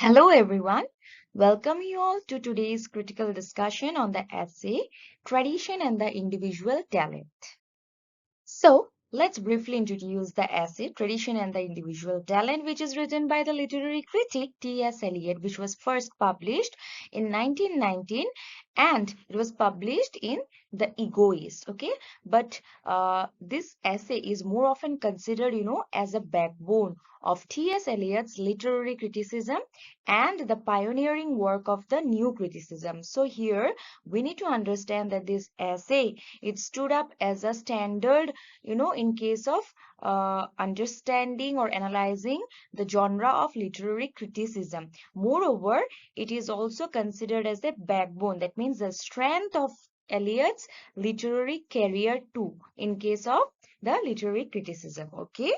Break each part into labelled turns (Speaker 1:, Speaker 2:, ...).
Speaker 1: Hello everyone. Welcome you all to today's critical discussion on the essay Tradition and the Individual Talent. So, let's briefly introduce the essay Tradition and the Individual Talent, which is written by the literary critic T.S. Eliot, which was first published in 1919 and it was published in The Egoist. Okay, but this essay is more often considered, as a backbone of T.S. Eliot's literary criticism and the pioneering work of the new criticism. So, here we need to understand that this essay it stood up as a standard in case of understanding or analyzing the genre of literary criticism. Moreover, it is also considered as a backbone. That means the strength of Eliot's literary career too, in case of the literary criticism. Okay.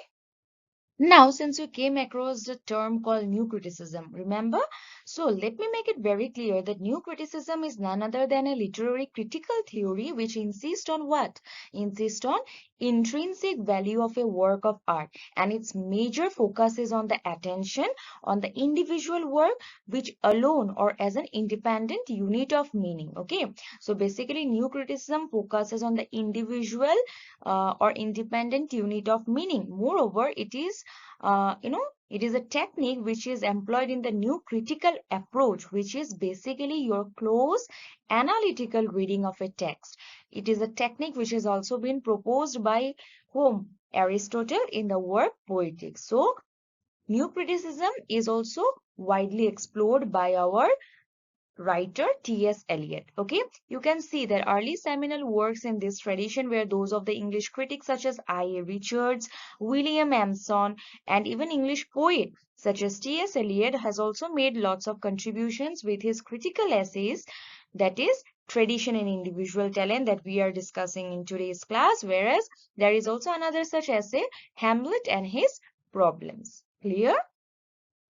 Speaker 1: Now, since we came across the term called new criticism, remember? So, let me make it very clear that new criticism is none other than a literary critical theory which insists on what? Insists on intrinsic value of a work of art, and its major focus is on the attention on the individual work which alone or as an independent unit of meaning. Okay, so basically new criticism focuses on the individual or independent unit of meaning. Moreover, it is a technique which is employed in the new critical approach, which is basically your close analytical reading of a text. It is a technique which has also been proposed by whom? Aristotle in the work Poetics. So, new criticism is also widely explored by our writer T.S. Eliot. Okay, you can see that early seminal works in this tradition were those of the English critics such as I.A. Richards, William Emerson, and even English poet such as T.S. Eliot has also made lots of contributions with his critical essays, that is tradition and individual talent, that we are discussing in today's class, whereas there is also another such essay, Hamlet and his problems. Clear?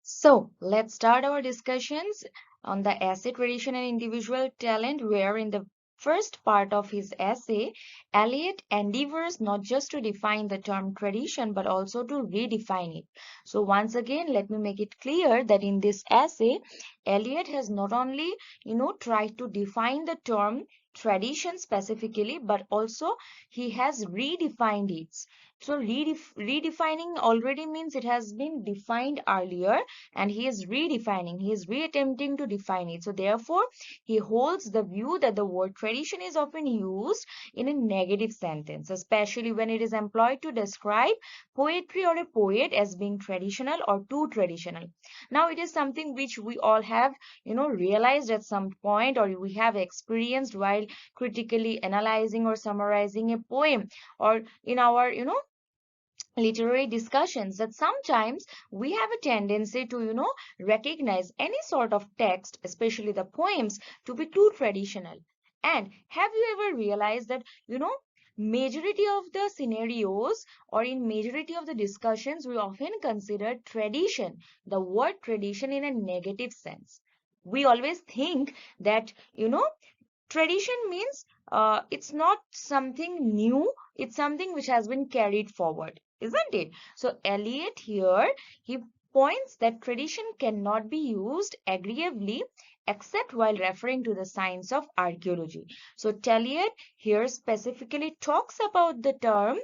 Speaker 1: So let's start our discussions on the essay tradition and individual talent, where in the first part of his essay, Eliot endeavors not just to define the term tradition but also to redefine it. So once again, let me make it clear that in this essay, Eliot has not only, tried to define the term tradition specifically, but also he has redefined it. So redefining already means it has been defined earlier and he is redefining, he is reattempting to define it. So therefore, he holds the view that the word tradition is often used in a negative sentence, especially when it is employed to describe poetry or a poet as being traditional or too traditional. Now, it is something which we all have, realized at some point, or we have experienced while critically analyzing or summarizing a poem, or in our, literary discussions, that sometimes we have a tendency to recognize any sort of text, especially the poems, to be too traditional. And have you ever realized that majority of the scenarios or in majority of the discussions we often consider tradition, the word tradition, in a negative sense? We always think that tradition means it's not something new, it's something which has been carried forward, isn't it? So Eliot here, he points that tradition cannot be used agreeably except while referring to the science of archaeology. So Eliot here specifically talks about the term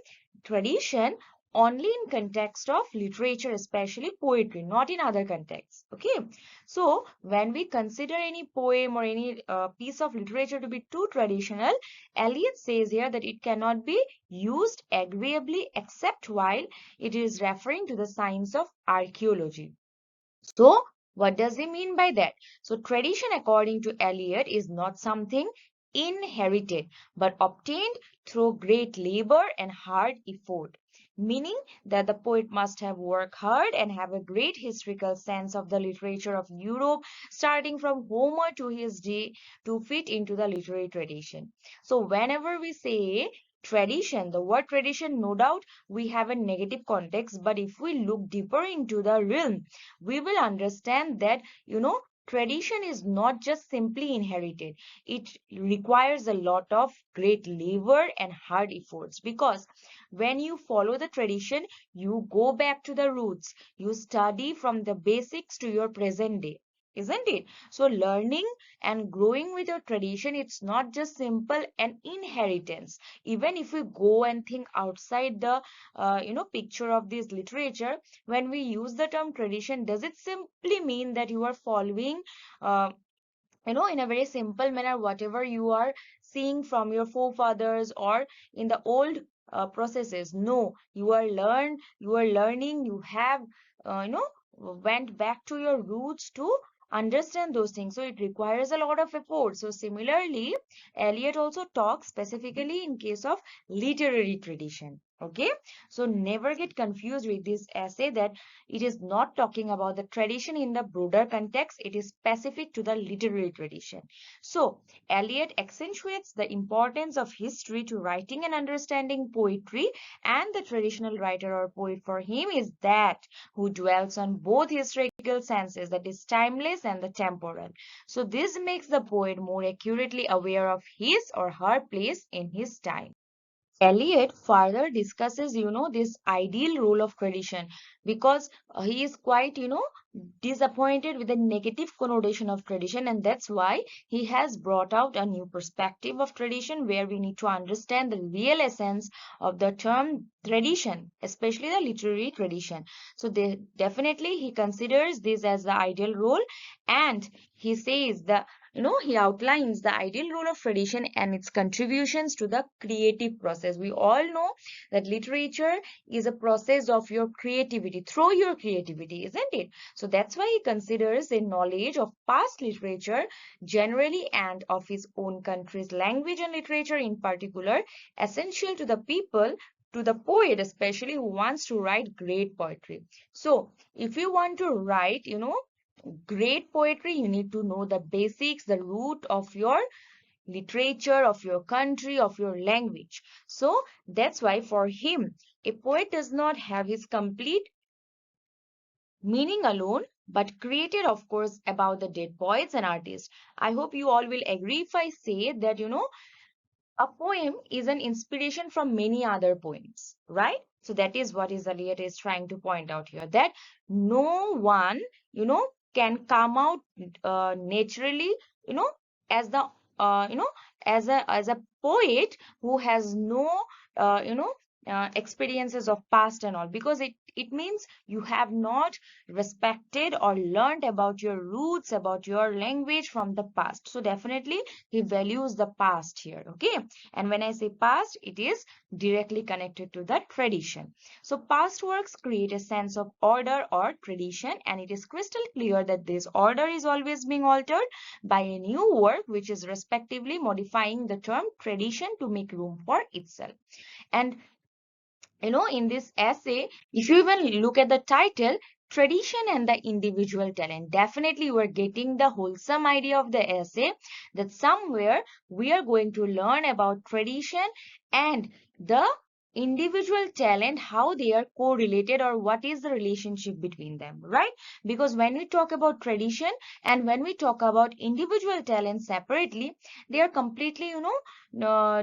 Speaker 1: tradition only in context of literature, especially poetry, not in other contexts. Okay, so when we consider any poem or any piece of literature to be too traditional, Eliot says here that it cannot be used agreeably except while it is referring to the science of archaeology. So, what does he mean by that? So, tradition, according to Eliot, is not something inherited but obtained through great labor and hard effort, meaning that the poet must have worked hard and have a great historical sense of the literature of Europe, starting from Homer to his day, to fit into the literary tradition. So, whenever we say tradition, the word tradition, no doubt we have a negative context, but if we look deeper into the realm, we will understand that tradition is not just simply inherited. It requires a lot of great labor and hard efforts, because when you follow the tradition, you go back to the roots. You study from the basics to your present day, isn't it? So learning and growing with your tradition, it's not just simple an inheritance. Even if we go and think outside the picture of this literature, when we use the term tradition, does it simply mean that you are following uh, in a very simple manner whatever you are seeing from your forefathers or in the old processes? No, you are learning, you have went back to your roots to understand those things, so it requires a lot of effort. So similarly, Eliot also talks specifically in case of literary tradition. Okay, so never get confused with this essay that it is not talking about the tradition in the broader context, it is specific to the literary tradition. So, Eliot accentuates the importance of history to writing and understanding poetry, and the traditional writer or poet for him is that who dwells on both historical senses, that is timeless and the temporal. So, this makes the poet more accurately aware of his or her place in his time. Eliot further discusses, this ideal role of tradition, because he is quite, disappointed with the negative connotation of tradition, and that's why he has brought out a new perspective of tradition where we need to understand the real essence of the term tradition, especially the literary tradition. So they definitely he considers this as the ideal role, and he says he outlines the ideal role of tradition and its contributions to the creative process. We all know that literature is a process of your creativity, through your creativity, isn't it? So that's why he considers a knowledge of past literature generally and of his own country's language and literature in particular essential to the people, to the poet especially, who wants to write great poetry. So if you want to write great poetry, you need to know the basics, the root of your literature, of your country, of your language. So that's why for him, a poet does not have his complete meaning alone, but created, of course, about the dead poets and artists. I hope you all will agree if I say that, a poem is an inspiration from many other poems, right? So that is what Eliot is trying to point out here, that no one, can come out naturally, you know, as the, as a poet who has no, experiences of past and all, because it means you have not respected or learned about your roots, about your language from the past. So definitely he values the past here. Okay, and when I say past, it is directly connected to the tradition. So past works create a sense of order or tradition, and it is crystal clear that this order is always being altered by a new work which is respectively modifying the term tradition to make room for itself. And in this essay, if you even look at the title, tradition and the individual talent, definitely you are getting the wholesome idea of the essay, that somewhere we are going to learn about tradition and the individual talent, how they are correlated, or what is the relationship between them, right? Because when we talk about tradition and when we talk about individual talent separately, they are completely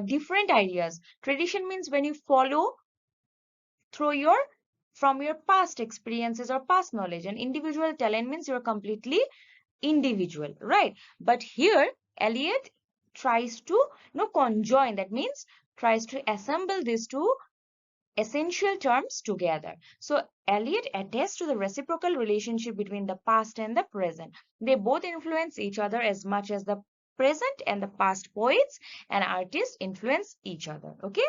Speaker 1: different ideas. Tradition means when you follow through your from your past experiences or past knowledge, and individual talent means you're completely individual, right? But here Eliot tries to conjoin, that means tries to assemble these two essential terms together. So Eliot attests to the reciprocal relationship between the past and the present. They both influence each other as much as the present and the past poets and artists influence each other. Okay,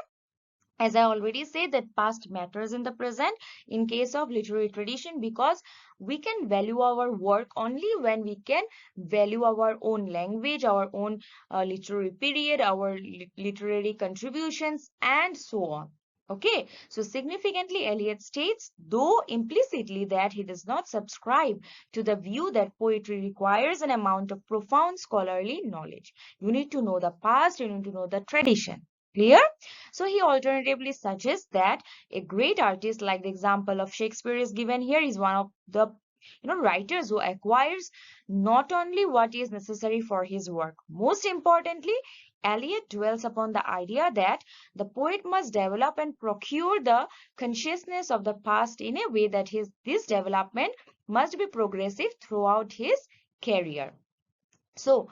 Speaker 1: as I already said, that past matters in the present in case of literary tradition, because we can value our work only when we can value our own language, our own literary period, our literary contributions, and so on. Okay, so significantly, Eliot states, though implicitly, that he does not subscribe to the view that poetry requires an amount of profound scholarly knowledge. You need to know the past, you need to know the tradition. Clear? So he alternatively suggests that a great artist, like the example of Shakespeare is given here, is one of the writers who acquires not only what is necessary for his work. Most importantly, Eliot dwells upon the idea that the poet must develop and procure the consciousness of the past in a way that this development must be progressive throughout his career. So,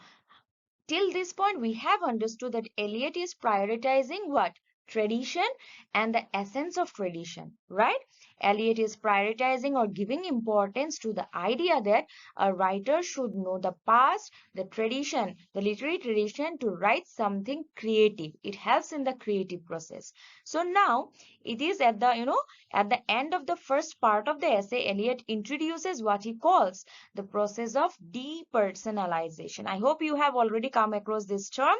Speaker 1: till this point, we have understood that Eliot is prioritizing what? Tradition and the essence of tradition, right? Eliot is prioritizing or giving importance to the idea that a writer should know the past, the tradition, the literary tradition to write something creative. It helps in the creative process. So now it is at the end of the first part of the essay, Eliot introduces what he calls the process of depersonalization. I hope you have already come across this term,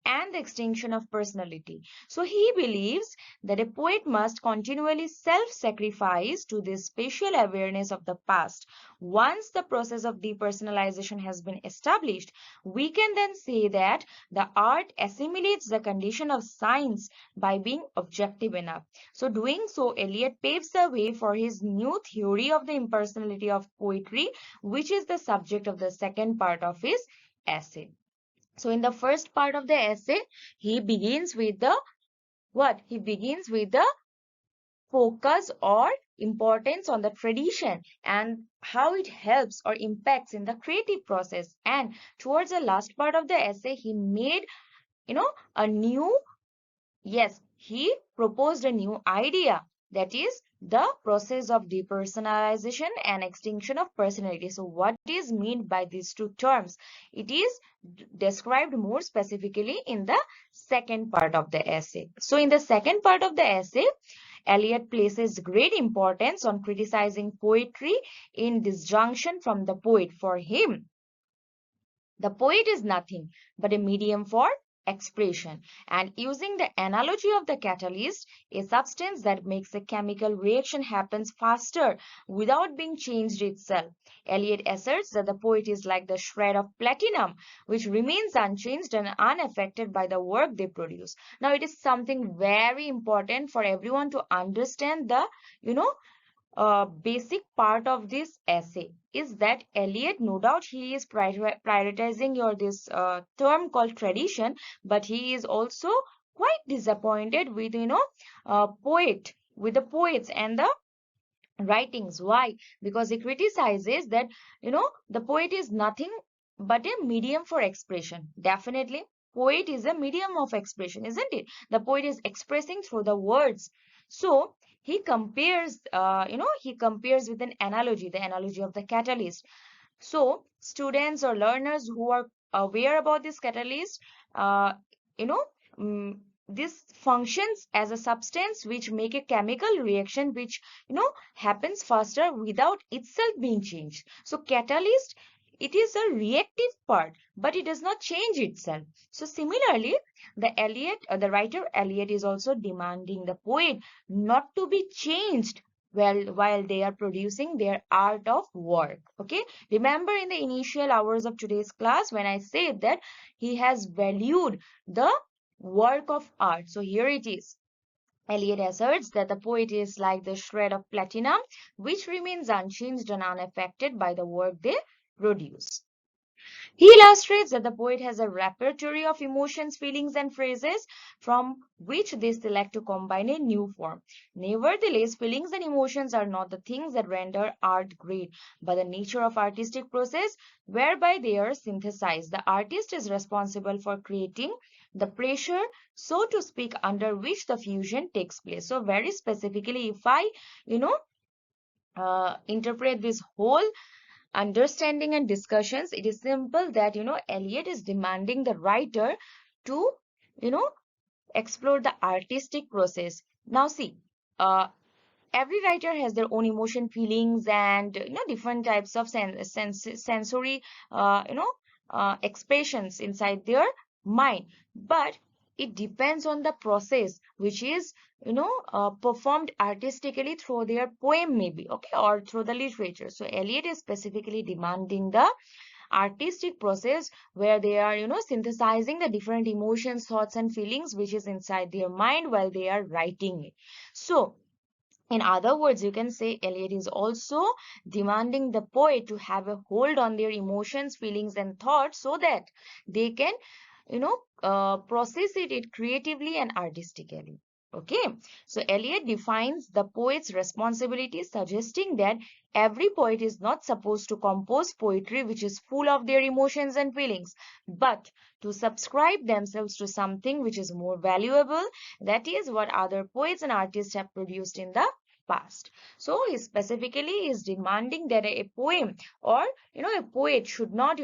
Speaker 1: and the extinction of personality. So he believes that a poet must continually self-sacrifice to this spatial awareness of the past. Once the process of depersonalization has been established, we can then say that the art assimilates the condition of science by being objective enough. So doing so, Eliot paves the way for his new theory of the impersonality of poetry, which is the subject of the second part of his essay. So in the first part of the essay, he begins with the what? He begins with the focus or importance on the tradition and how it helps or impacts in the creative process. And towards the last part of the essay, he made, a new, yes, he proposed a new idea, that is the process of depersonalization and extinction of personality. So what is meant by these two terms? It is described more specifically in the second part of the essay. So in the second part of the essay, Eliot places great importance on criticizing poetry in disjunction from the poet. For him, the poet is nothing but a medium for expression. And using the analogy of the catalyst, a substance that makes a chemical reaction happens faster without being changed itself. Eliot asserts that the poet is like the shred of platinum, which remains unchanged and unaffected by the work they produce. Now, it is something very important for everyone to understand the, basic part of this essay is that Eliot, no doubt he is prioritizing your this term called tradition, but he is also quite disappointed with with the poets and the writings. Why? Because he criticizes that the poet is nothing but a medium for expression. Definitely, poet is a medium of expression, isn't it? The poet is expressing through the words. So he compares with an analogy, the analogy of the catalyst. So students or learners who are aware about this catalyst, uh, you know, mm, this functions as a substance which make a chemical reaction which happens faster without itself being changed. So catalyst, it is a reactive part, but it does not change itself. So similarly, the writer Eliot is also demanding the poet not to be changed while they are producing their art of work. Okay, remember in the initial hours of today's class when I said that he has valued the work of art. So here it is. Eliot asserts that the poet is like the shred of platinum, which remains unchanged and unaffected by the work they produce. He illustrates that the poet has a repertoire of emotions, feelings, and phrases from which they select to combine a new form. Nevertheless, feelings and emotions are not the things that render art great, but the nature of artistic process whereby they are synthesized. The artist is responsible for creating the pressure, so to speak, under which the fusion takes place. So very specifically, if I, interpret this whole understanding and discussions, it is simple that Eliot is demanding the writer to you know explore the artistic process. Now see, every writer has their own emotion, feelings, and different types of sensory expressions inside their mind, but it depends on the process which is performed artistically through their poem, maybe, okay, or through the literature. So Eliot is specifically demanding the artistic process where they are synthesizing the different emotions, thoughts, and feelings which is inside their mind while they are writing it. So In other words, you can say Eliot is also demanding the poet to have a hold on their emotions, feelings, and thoughts so that they can, process it creatively and artistically. Okay, so Eliot defines the poet's responsibility, suggesting that every poet is not supposed to compose poetry which is full of their emotions and feelings, but to subscribe themselves to something which is more valuable, that is what other poets and artists have produced in the past. So he specifically is demanding that a poem or a poet should not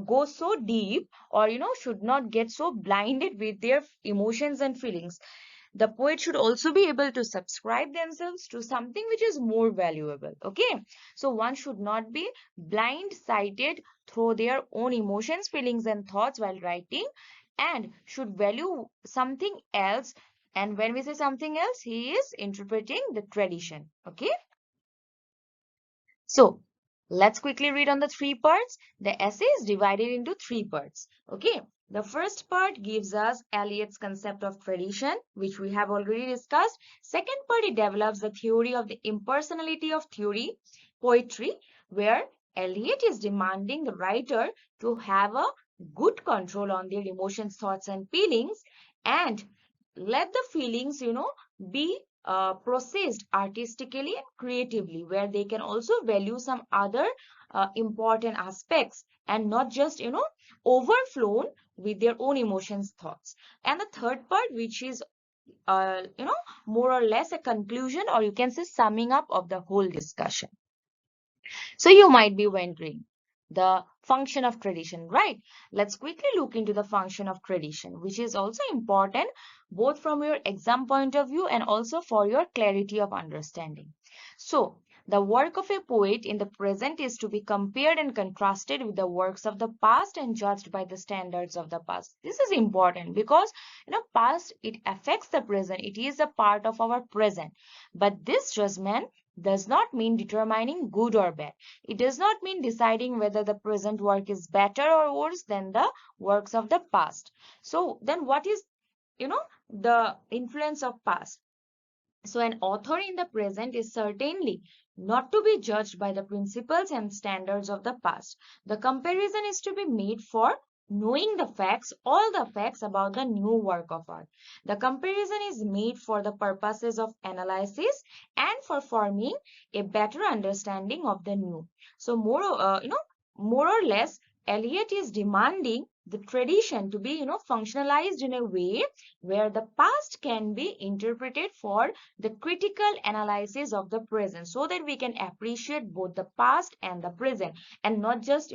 Speaker 1: go so deep, or should not get so blinded with their emotions and feelings. The poet should also be able to subscribe themselves to something which is more valuable. Okay, so one should not be blind sighted through their own emotions, feelings, and thoughts while writing, and should value something else. And when we say something else, he is interpreting the tradition. Okay, so let's quickly read on the three parts. The essay is divided into three parts. Okay, the first part gives us Eliot's concept of tradition, which we have already discussed. Second part, it develops the theory of the impersonality of poetry, where Eliot is demanding the writer to have a good control on their emotions, thoughts, and feelings, and let the feelings, be processed artistically and creatively, where they can also value some other important aspects and not just overflown with their own emotions, thoughts. And the third part, which is more or less a conclusion, or you can say summing up of the whole discussion. So you might be wondering the function of tradition, right? Let's quickly look into the function of tradition, which is also important both from your exam point of view and also for your clarity of understanding. So the work of a poet in the present is to be compared and contrasted with the works of the past and judged by the standards of the past. This is important because past, it affects the present. It is a part of our present. But this judgment does not mean determining good or bad. It does not mean deciding whether the present work is better or worse than the works of the past. So then what is, the influence of past? So an author in the present is certainly not to be judged by the principles and standards of the past. The comparison is to be made for knowing the facts, all the facts about the new work of art. The comparison is made for the purposes of analysis and for forming a better understanding of the new. So more or less, Eliot is demanding the tradition to be, functionalized in a way where the past can be interpreted for the critical analysis of the present, so that we can appreciate both the past and the present, and not just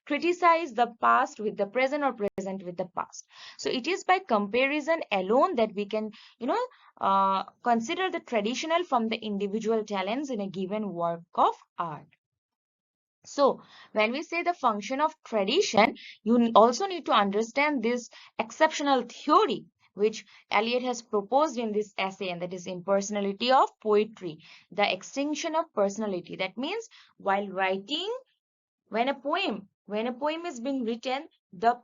Speaker 1: criticize the past with the present or present with the past. So it is by comparison alone that we can consider the traditional from the individual talents in a given work of art. So, when we say the function of tradition, you also need to understand this exceptional theory which Eliot has proposed in this essay, and that is impersonality of poetry, the extinction of personality. That means while writing, when a poem is being written, the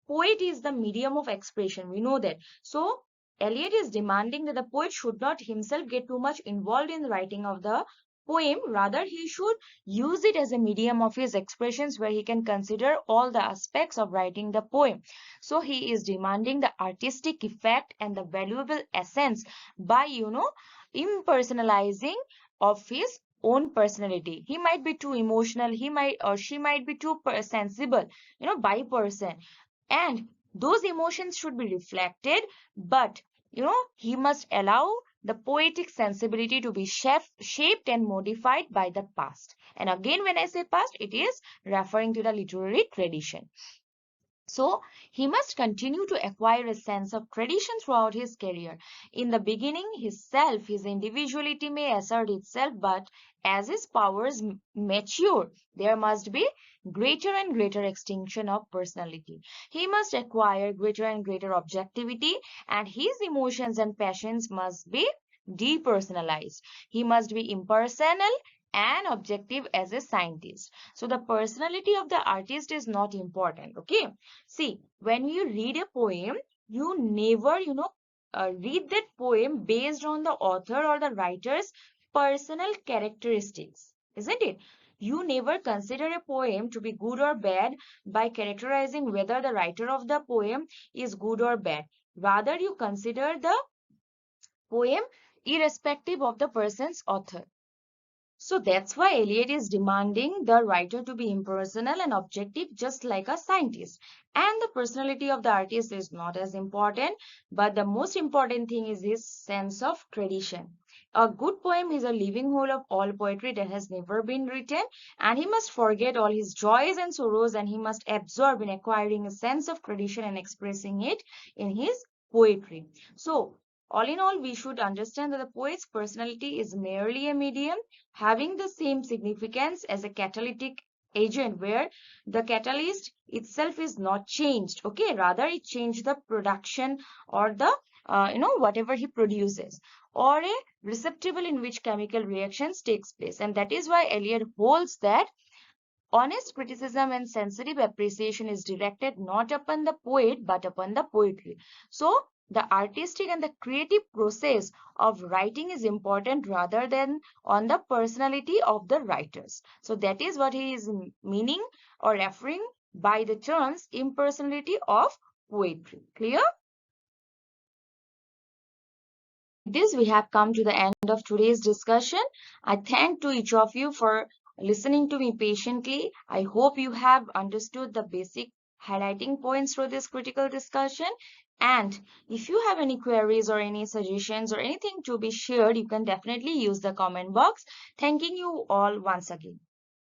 Speaker 1: poet is the medium of expression. We know that. So, Eliot is demanding that the poet should not himself get too much involved in the writing of the poem. Rather, he should use it as a medium of his expressions where he can consider all the aspects of writing the poem. So, he is demanding the artistic effect and the valuable essence by, impersonalizing of his own personality. He might be too emotional, he might or she might be too sensible, by person, and those emotions should be reflected, but he must allow the poetic sensibility to be shaped and modified by the past. And again, when I say past, it is referring to the literary tradition. So he must continue to acquire a sense of tradition throughout his career. In the beginning, his individuality may assert itself, but as his powers mature, there must be greater and greater extinction of personality. He must acquire greater and greater objectivity, and his emotions and passions must be depersonalized. He must be impersonal and objective as a scientist. So the personality of the artist is not important. Okay. See, when you read a poem, you never, read that poem based on the author or the writer's personal characteristics, isn't it? You never consider a poem to be good or bad by characterizing whether the writer of the poem is good or bad. Rather, you consider the poem irrespective of the person's author. So that's why Eliot is demanding the writer to be impersonal and objective, just like a scientist. And the personality of the artist is not as important, but the most important thing is his sense of tradition. A good poem is a living whole of all poetry that has never been written, and he must forget all his joys and sorrows, and he must absorb in acquiring a sense of tradition and expressing it in his poetry. So, all in all, we should understand that the poet's personality is merely a medium having the same significance as a catalytic agent where the catalyst itself is not changed, okay, rather it changed the production or the whatever he produces, or a receptacle in which chemical reactions takes place. And that is why Eliot holds that honest criticism and sensitive appreciation is directed not upon the poet but upon the poetry. So, the artistic and the creative process of writing is important rather than on the personality of the writers. So, that is what he is meaning or referring by the terms impersonality of poetry. Clear? With this, we have come to the end of today's discussion. I thank to each of you for listening to me patiently. I hope you have understood the basic highlighting points through this critical discussion. And if you have any queries or any suggestions or anything to be shared, you can definitely use the comment box. Thanking you all once again.